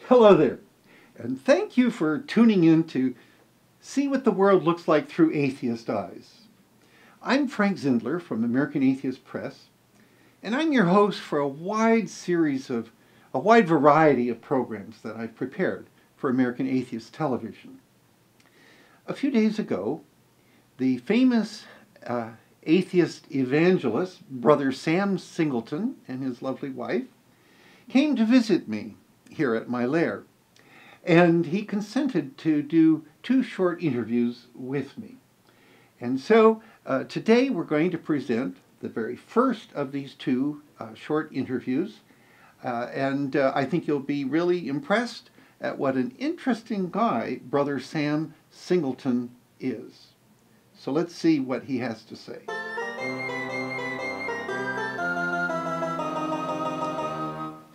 Hello there, and thank you for tuning in to see what the world looks like through atheist eyes. I'm Frank Zindler from American Atheist Press, and I'm your host for a wide variety of programs that I've prepared for American Atheist Television. A few days ago, the famous Atheist Evangelist, Brother Sam Singleton, and his lovely wife, came to visit me here at my lair, and he consented to do 2 short interviews with me. And so today we're going to present the very first of these 2 short interviews, and I think you'll be really impressed at what an interesting guy Brother Sam Singleton is. So let's see what he has to say.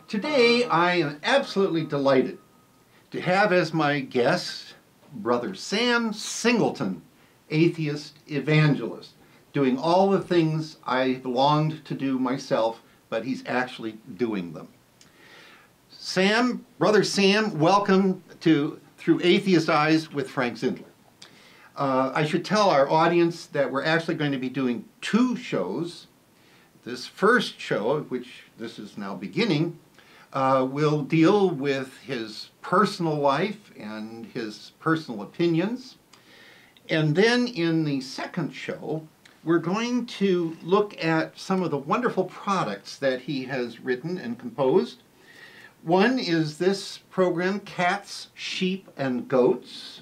Today, I am absolutely delighted to have as my guest Brother Sam Singleton, Atheist Evangelist, doing all the things I longed to do myself, but he's actually doing them. Brother Sam, welcome to Through Atheist Eyes with Frank Zindler. I should tell our audience that we're actually going to be doing 2 shows. This first show, which this is now beginning, will deal with his personal life and his personal opinions. And then in the second show, we're going to look at some of the wonderful products that he has written and composed. One is this program, Cats, Sheep, and Goats.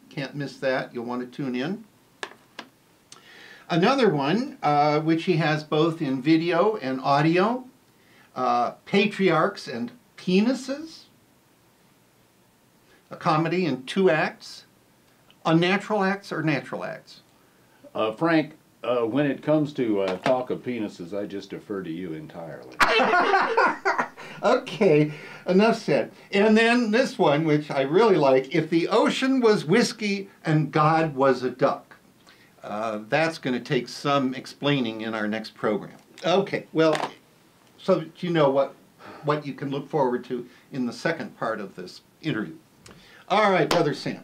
Can't miss that. You'll want to tune in. Another one, which he has both in video and audio, Patriarchs and Penises, a comedy in 2 acts, Unnatural Acts or Natural Acts. Frank, when it comes to talk of penises, I just defer to you entirely. Okay, enough said. And then this one, which I really like, If the Ocean Was Whiskey and God Was a Duck. That's going to take some explaining in our next program. Okay, well, so that you know what you can look forward to in the second part of this interview. All right, Brother Sam.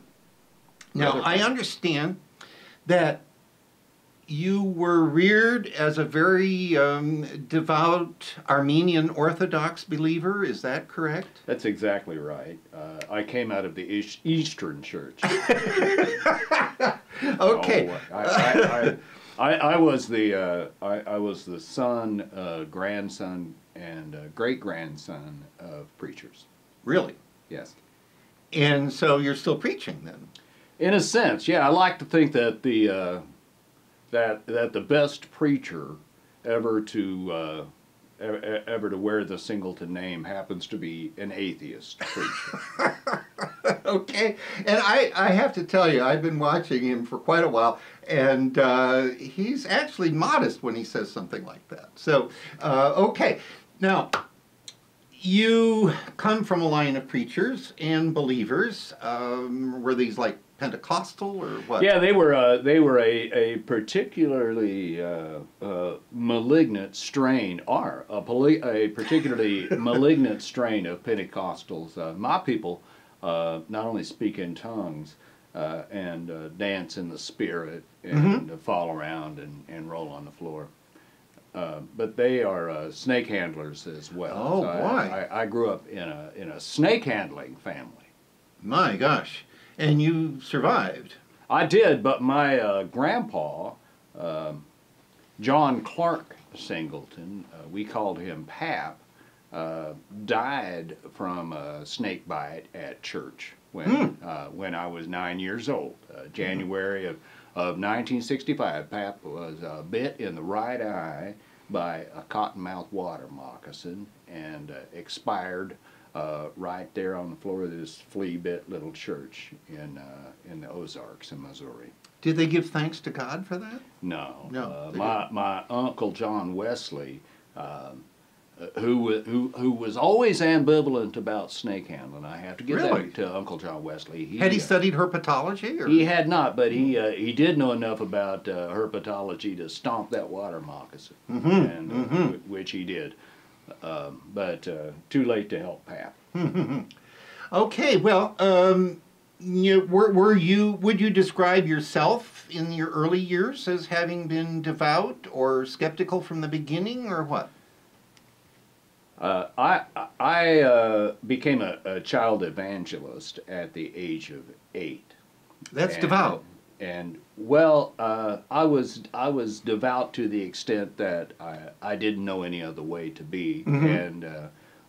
Now, I understand that you were reared as a very devout Armenian Orthodox believer. Is that correct? That's exactly right. I came out of the Eastern Church. Okay. I was the son, grandson, and great-grandson of preachers. Really? Yes. And so you're still preaching then? In a sense, yeah. I like to think that the best preacher ever to wear the Singleton name happens to be an atheist preacher. Okay, and I have to tell you, I've been watching him for quite a while, and he's actually modest when he says something like that. So, okay. Now, you come from a line of preachers and believers. Were these like Pentecostal or what? Yeah, they were a particularly malignant strain, or a particularly malignant strain of Pentecostals. My people not only speak in tongues and dance in the spirit and fall around and roll on the floor, but they are snake handlers as well. Oh, so boy! I grew up in a snake handling family. My gosh! And you survived. I did, but my grandpa, John Clark Singleton, we called him Pap, died from a snake bite at church when I was 9 years old. January of 1965, Pap was bit in the right eye by a cottonmouth water moccasin and expired right there on the floor of this flea-bit little church in the Ozarks in Missouri. Did they give thanks to God for that? No. No. My Uncle John Wesley, who was always ambivalent about snake handling. I have to give that to Uncle John Wesley. Had he studied herpetology? Or? He had not, but he did know enough about herpetology to stomp that water moccasin, which he did. But too late to help Pap. Okay, well, would you describe yourself in your early years as having been devout or skeptical from the beginning, or what? I became a child evangelist at the age of 8. That's devout. And well, I was devout to the extent that I didn't know any other way to be, and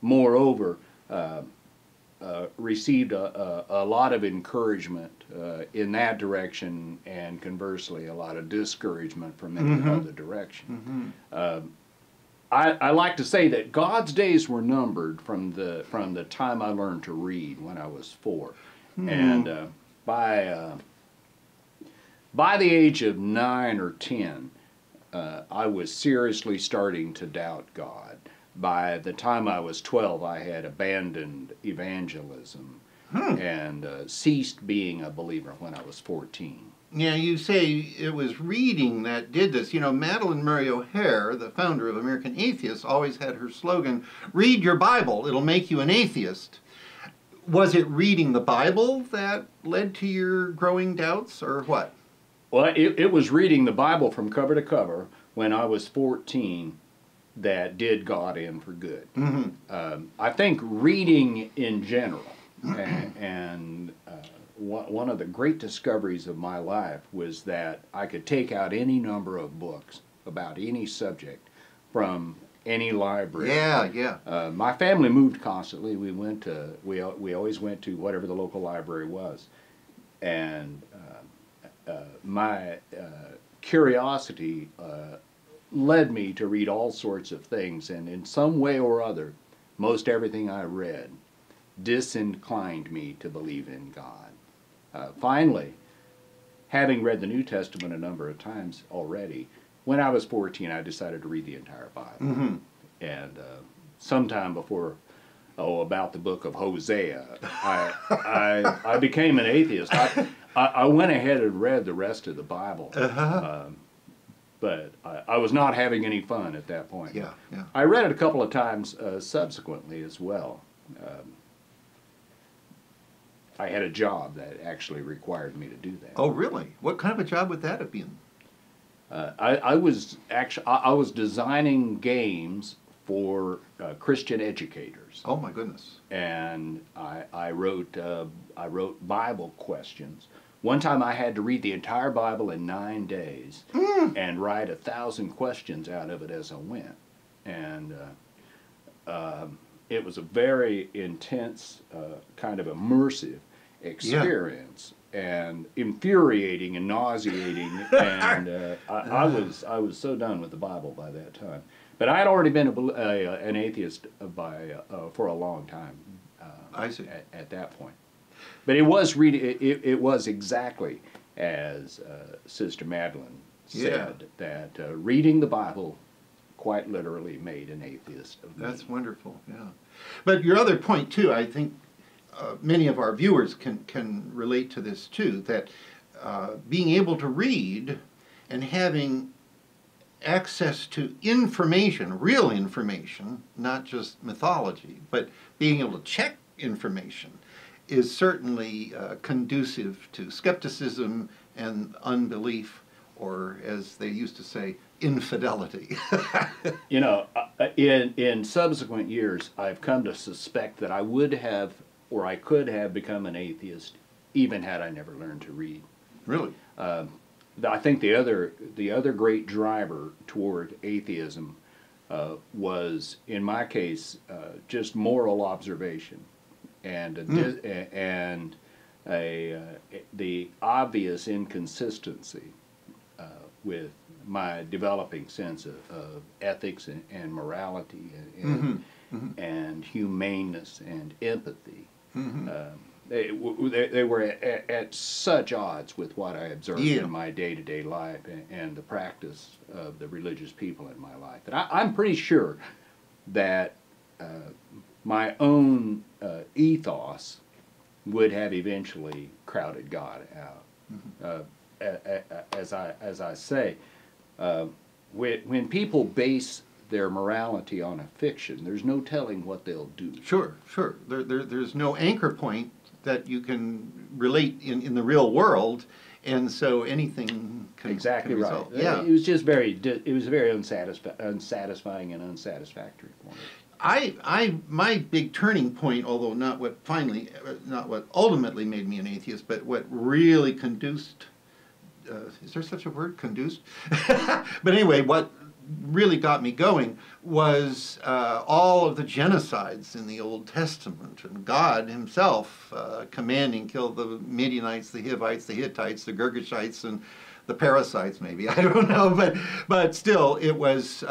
moreover, received a lot of encouragement in that direction, and conversely, a lot of discouragement from in the other direction. I like to say that God's days were numbered from the time I learned to read when I was 4, and by the age of 9 or 10, I was seriously starting to doubt God. By the time I was 12, I had abandoned evangelism and ceased being a believer when I was 14. Yeah, you say it was reading that did this. You know, Madalyn Murray O'Hair, the founder of American Atheists, always had her slogan, "Read your Bible, it'll make you an atheist." Was it reading the Bible that led to your growing doubts, or what? Well, it was reading the Bible from cover to cover when I was 14 that did God in for good. I think reading in general, and one of the great discoveries of my life was that I could take out any number of books about any subject from any library. Yeah. My family moved constantly. We always went to whatever the local library was, and my curiosity led me to read all sorts of things, and in some way or other, most everything I read disinclined me to believe in God. Finally, having read the New Testament a number of times already, when I was 14, I decided to read the entire Bible. And sometime before, about the book of Hosea, I became an atheist. I went ahead and read the rest of the Bible. But I was not having any fun at that point. Yeah. I read it a couple of times subsequently as well. I had a job that actually required me to do that. Oh, really? What kind of a job would that have been? I was designing games for Christian educators. Oh my goodness! And I wrote Bible questions. One time I had to read the entire Bible in 9 days and write 1,000 questions out of it as I went. And it was a very intense, kind of immersive experience, and infuriating and nauseating. And I was so done with the Bible by that time. But I had already been an atheist for a long time. I see. At that point. But it was it was exactly as Sister Madalyn said, that reading the Bible quite literally made an atheist of me. That's wonderful, yeah. But your other point too, I think many of our viewers can relate to this too, that being able to read and having access to information, real information, not just mythology, but being able to check information is certainly conducive to skepticism and unbelief, or as they used to say, infidelity. You know, in subsequent years, I've come to suspect that I would have, or I could have become an atheist, even had I never learned to read. Really? I think the other great driver toward atheism was, in my case, just moral observation, and the obvious inconsistency with my developing sense of ethics and morality and humaneness and empathy. They were at such odds with what I observed in my day-to-day life and the practice of the religious people in my life that I'm pretty sure that my own ethos would have eventually crowded God out. As I say, when people base their morality on a fiction, there's no telling what they'll do. Sure, sure. There's no anchor point that you can relate in the real world, and so anything can Exactly can right. result. Yeah. It was just very unsatisfying and unsatisfactory for me. My big turning point, although not what ultimately made me an atheist, but what really conduced, is there such a word, conduced? But anyway, what really got me going was all of the genocides in the Old Testament, and God himself commanding, kill the Midianites, the Hivites, the Hittites, the Girgashites, and the parasites, maybe, I don't know, but still, it was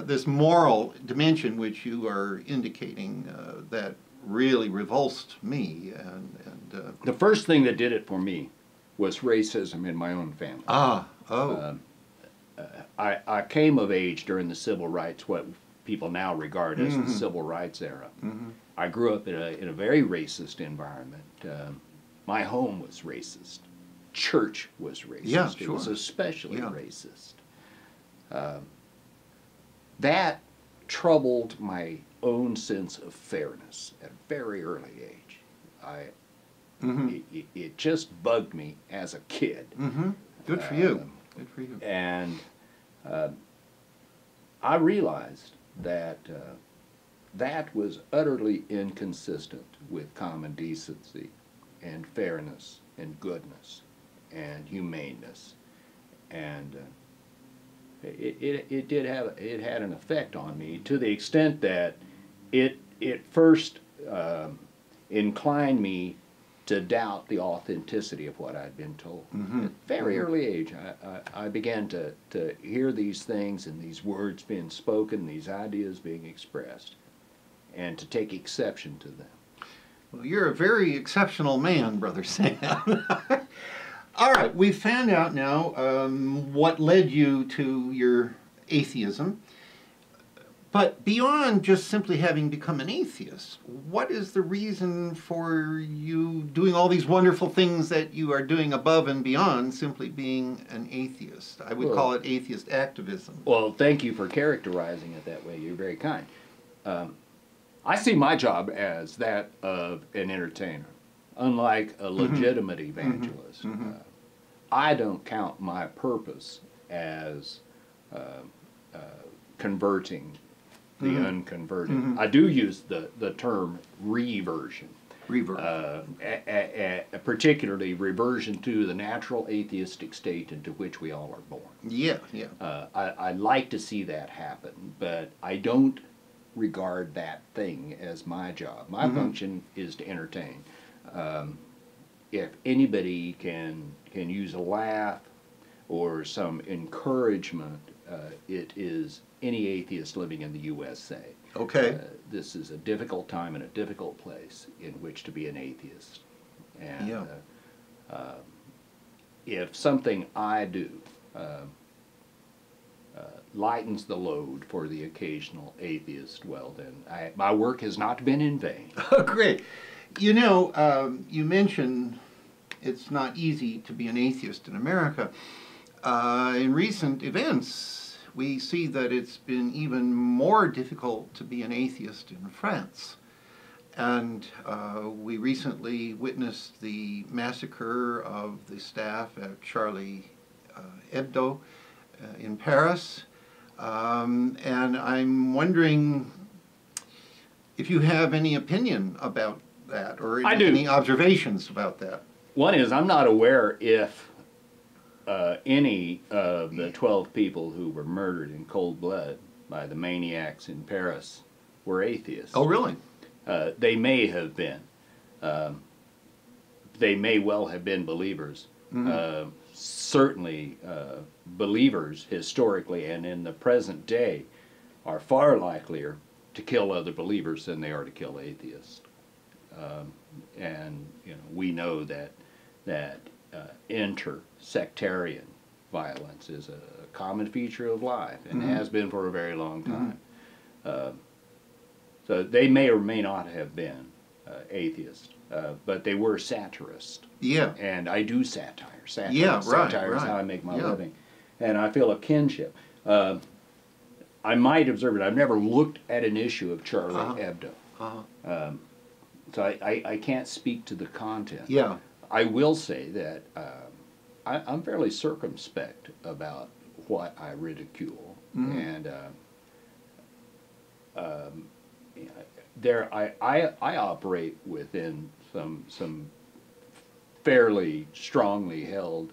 this moral dimension which you are indicating that really revulsed me. And the first thing that did it for me was racism in my own family. I came of age during the civil rights, what people now regard as the civil rights era. I grew up in a very racist environment. My home was racist. Church was racist. Yeah, sure. It was especially racist. That troubled my own sense of fairness at a very early age. It just bugged me as a kid. Good for you. Good for you. And I realized that that was utterly inconsistent with common decency and fairness and goodness and humaneness, and it had an effect on me to the extent that it first inclined me to doubt the authenticity of what I'd been told. At a very early age, I began to hear these things and these words being spoken, these ideas being expressed, and to take exception to them. Well, you're a very exceptional man, Brother Sam. All right, we've found out now what led you to your atheism. But beyond just simply having become an atheist, what is the reason for you doing all these wonderful things that you are doing above and beyond simply being an atheist? I would call it atheist activism. Well, thank you for characterizing it that way. You're very kind. I see my job as that of an entertainer, unlike a legitimate evangelist. I don't count my purpose as converting the unconverted. I do use the term reversion. Particularly reversion to the natural atheistic state into which we all are born. Yeah, yeah. I like to see that happen, but I don't regard that thing as my job. My function is to entertain. If anybody can use a laugh or some encouragement, it is any atheist living in the USA. Okay. This is a difficult time and a difficult place in which to be an atheist. And if something I do lightens the load for the occasional atheist, well then, my work has not been in vain. Oh, great. You know, you mentioned it's not easy to be an atheist in America. In recent events, we see that it's been even more difficult to be an atheist in France. And we recently witnessed the massacre of the staff at Charlie Hebdo in Paris. And I'm wondering if you have any opinion about that, or any observations about that. One is, I'm not aware if any of the 12 people who were murdered in cold blood by the maniacs in Paris were atheists. Oh, really? They may have been. They may well have been believers. Certainly, believers historically and in the present day are far likelier to kill other believers than they are to kill atheists. And you know, we know that inter-sectarian violence is a common feature of life and has been for a very long time. So they may or may not have been atheists, but they were satirists. Yeah. And I do satire. Yeah, right. Satire is how I make my living. And I feel a kinship. I might observe it. I've never looked at an issue of Charlie Hebdo. So I can't speak to the content. Yeah. I will say that I'm fairly circumspect about what I ridicule, and I operate within some fairly strongly held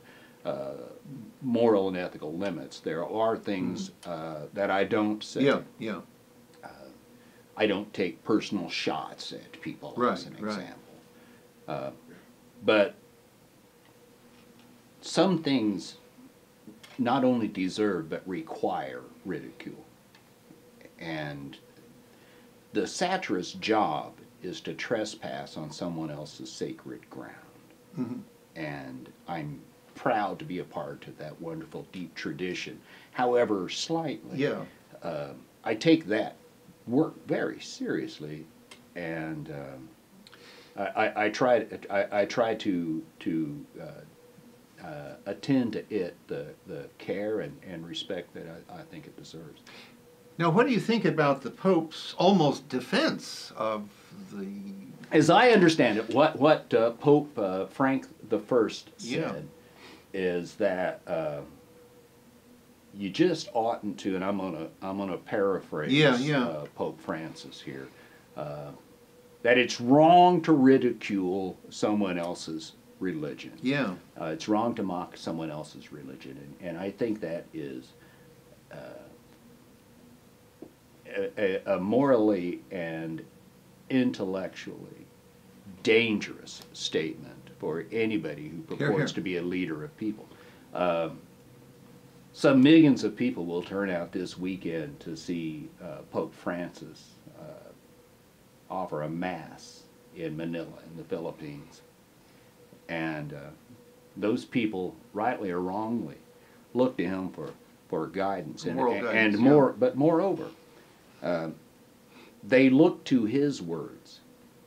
moral and ethical limits. There are things that I don't say. Yeah, yeah. I don't take personal shots at people, as an example. But some things not only deserve but require ridicule. And the satirist's job is to trespass on someone else's sacred ground. And I'm proud to be a part of that wonderful, deep tradition. However slightly, I take that work very seriously, and I try to attend to it the care and respect that I think it deserves. Now, what do you think about the Pope's almost defense of the... As I understand it, what Pope Frank I said is that you just oughtn't to, and I'm gonna paraphrase Pope Francis here, that it's wrong to ridicule someone else's religion. Yeah. It's wrong to mock someone else's religion, and I think that is a morally and intellectually dangerous statement for anybody who purports to be a leader of people. Some millions of people will turn out this weekend to see Pope Francis offer a mass in Manila in the Philippines. And those people, rightly or wrongly, look to him for guidance. But moreover, they look to his words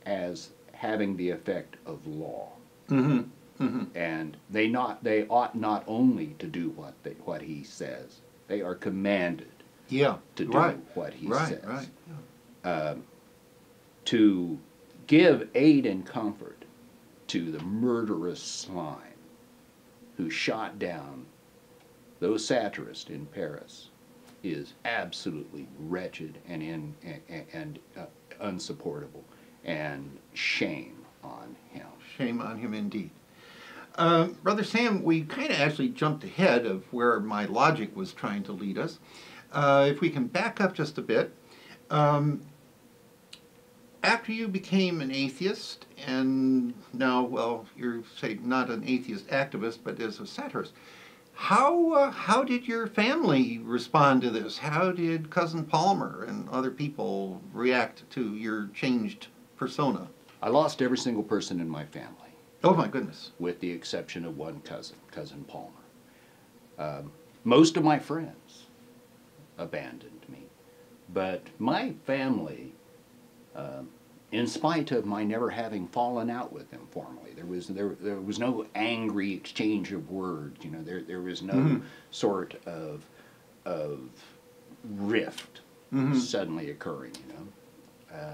as having the effect of law. And they ought not only to do what he says, they are commanded to do what he says. To give aid and comfort to the murderous slime who shot down those satirists in Paris is absolutely wretched and unsupportable, and shame on him. Shame on him indeed. Brother Sam, we kind of actually jumped ahead of where my logic was trying to lead us. If we can back up just a bit. After you became an atheist, and now, well, you're, say, not an atheist activist, but as a satirist, how did your family respond to this? How did Cousin Palmer and other people react to your changed persona? I lost every single person in my family. Oh, my goodness. With the exception of one Cousin Palmer. Most of my friends abandoned me. But my family, in spite of my never having fallen out with them formally, there was no angry exchange of words. You know, there was no sort of rift suddenly occurring. You know,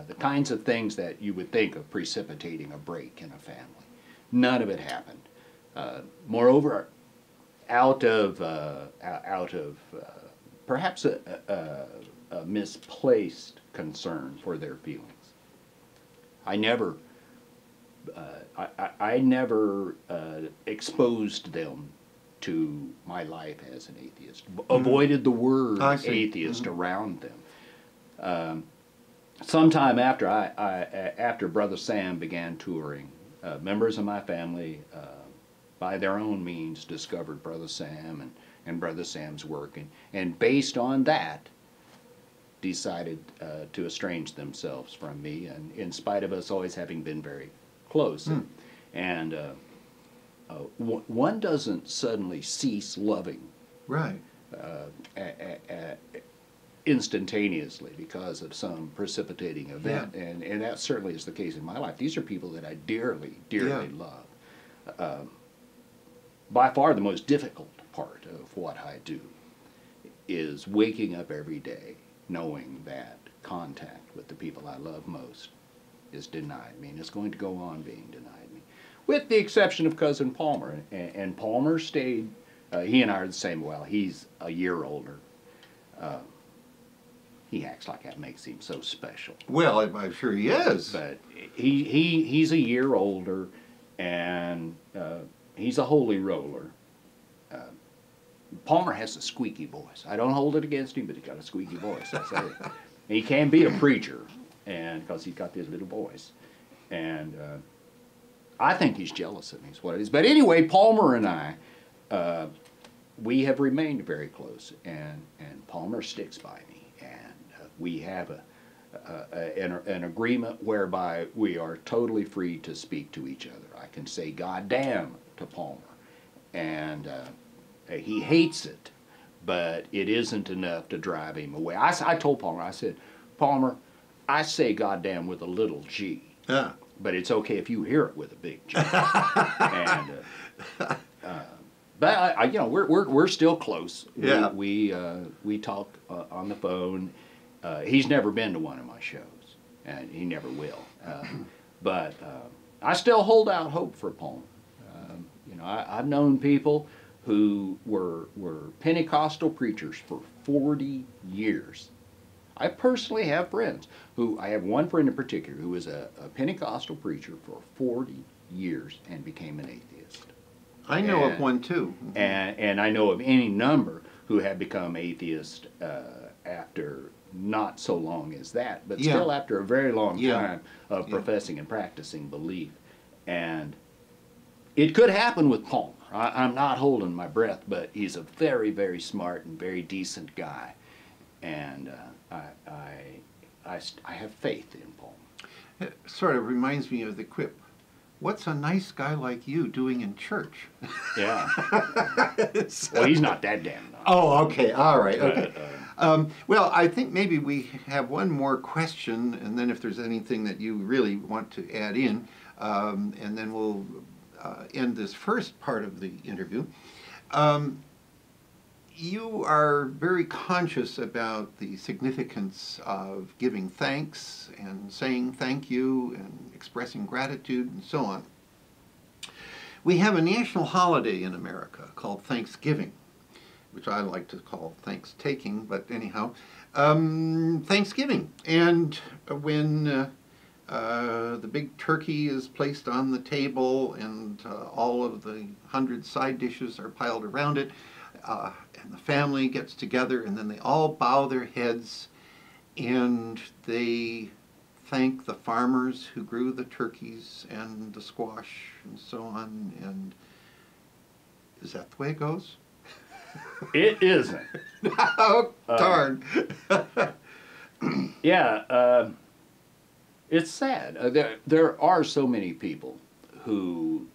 the kinds of things that you would think of precipitating a break in a family. None of it happened. Moreover, out of perhaps a misplaced concern for their feelings, I never exposed them to my life as an atheist. Avoided the word atheist around them. Sometime after after Brother Sam began touring, members of my family, by their own means, discovered Brother Sam and Brother Sam's work, and based on that, decided to estrange themselves from me, and in spite of us always having been very close. And one doesn't suddenly cease loving instantaneously because of some precipitating event, and that certainly is the case in my life. These are people that I dearly, dearly love. By far the most difficult part of what I do is waking up every day knowing that contact with the people I love most is denied me, and it's going to go on being denied me, with the exception of Cousin Palmer. And Palmer stayed, he and I are the same, well, he's a year older. He acts like that makes him so special. Well, I'm sure he is. But he's a year older, and he's a holy roller. Palmer has a squeaky voice. I don't hold it against him, but he's got a squeaky voice. I say, he can be a preacher, and because he's got this little voice, and I think he's jealous of me. Is what it is. But anyway, Palmer and I, we have remained very close, and Palmer sticks by me, and we have an agreement whereby we are totally free to speak to each other. I can say "God damn" to Palmer, and he hates it, but it isn't enough to drive him away. I told Palmer, I said, Palmer, I say "goddamn" with a little G, but it's okay if you hear it with a big G. And, but you know, we're still close. Yeah. We talk on the phone. He's never been to one of my shows, and he never will. But I still hold out hope for Palmer. You know, I've known people who were Pentecostal preachers for 40 years. I personally have friends who, I have one friend in particular who was a Pentecostal preacher for 40 years and became an atheist. I know of one too. And I know of any number who have become atheist after not so long as that, but still after a very long time of professing and practicing belief. And it could happen with Palmer. I'm not holding my breath, but he's a very, very smart and very decent guy, and I have faith in Palmer. It sort of reminds me of the quip, "What's a nice guy like you doing in church?" Yeah. Well, he's not that damn nice. Oh, okay, all right, okay. Well, I think maybe we have one more question, and then if there's anything that you really want to add in, and then we'll end this first part of the interview. You are very conscious about the significance of giving thanks and saying thank you and expressing gratitude and so on. We have a national holiday in America called Thanksgiving, which I like to call thanks-taking, but anyhow, Thanksgiving. And when the big turkey is placed on the table and all of the 100 side dishes are piled around it, and the family gets together, and then they all bow their heads and they thank the farmers who grew the turkeys and the squash and so on. And is that the way it goes? It isn't. Oh, darn. Yeah, it's sad. There are so many people who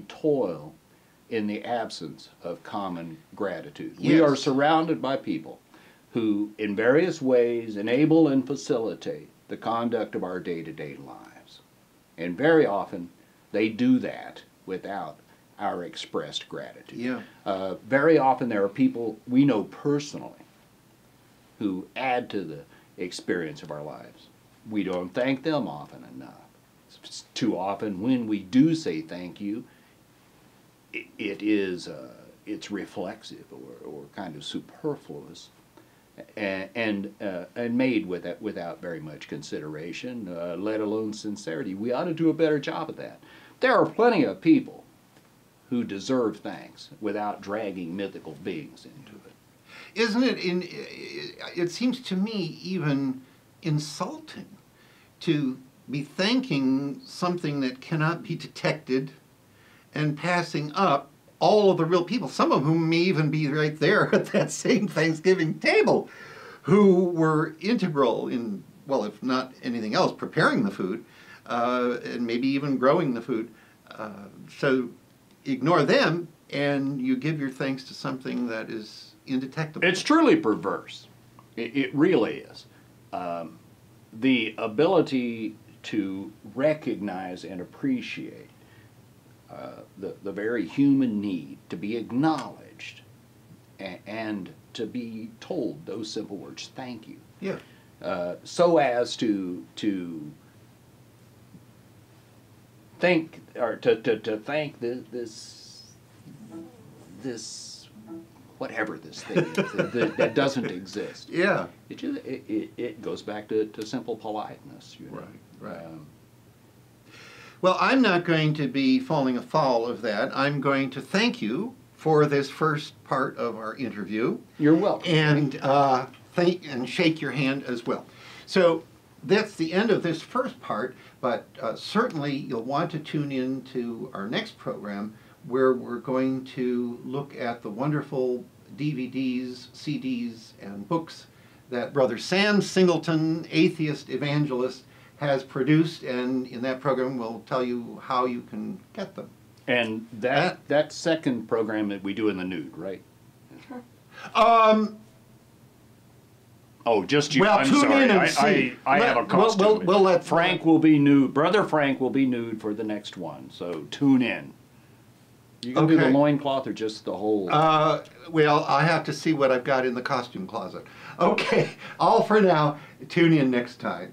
toil in the absence of common gratitude. Yes. We are surrounded by people who, in various ways, enable and facilitate the conduct of our day-to-day lives. And very often, they do that without our expressed gratitude. Yeah. Very often, there are people we know personally who add to the experience of our lives. We don't thank them often enough. Too often, when we do say thank you, it's reflexive or kind of superfluous, and made without very much consideration, let alone sincerity. We ought to do a better job of that. There are plenty of people who deserve thanks without dragging mythical beings into it. Isn't it? It seems to me even insulting to be thanking something that cannot be detected and passing up all of the real people, some of whom may even be right there at that same Thanksgiving table, who were integral in, well, if not anything else, preparing the food, and maybe even growing the food. So ignore them, and you give your thanks to something that is indetectable. It's truly perverse. It really is. The ability to recognize and appreciate the very human need to be acknowledged and to be told those simple words, thank you. Yeah. So as to think, or to thank this whatever this thing is that doesn't exist. Yeah. It goes back to simple politeness. You know? Right. Well, I'm not going to be falling afoul of that. I'm going to thank you for this first part of our interview. You're welcome. And thank and shake your hand as well. So that's the end of this first part, but certainly you'll want to tune in to our next program, where we're going to look at the wonderful DVDs, CDs, and books that Brother Sam Singleton, Atheist Evangelist, has produced, and in that program we'll tell you how you can get them. And that second program that we do in the nude, right? Oh, just you. Well, I'm tune sorry. in and see. I have a costume. We'll let Frank will be nude. Brother Frank will be nude for the next one. So tune in. You can do the loincloth or just the whole. Well, I have to see what I've got in the costume closet. Okay, all for now. Tune in next time.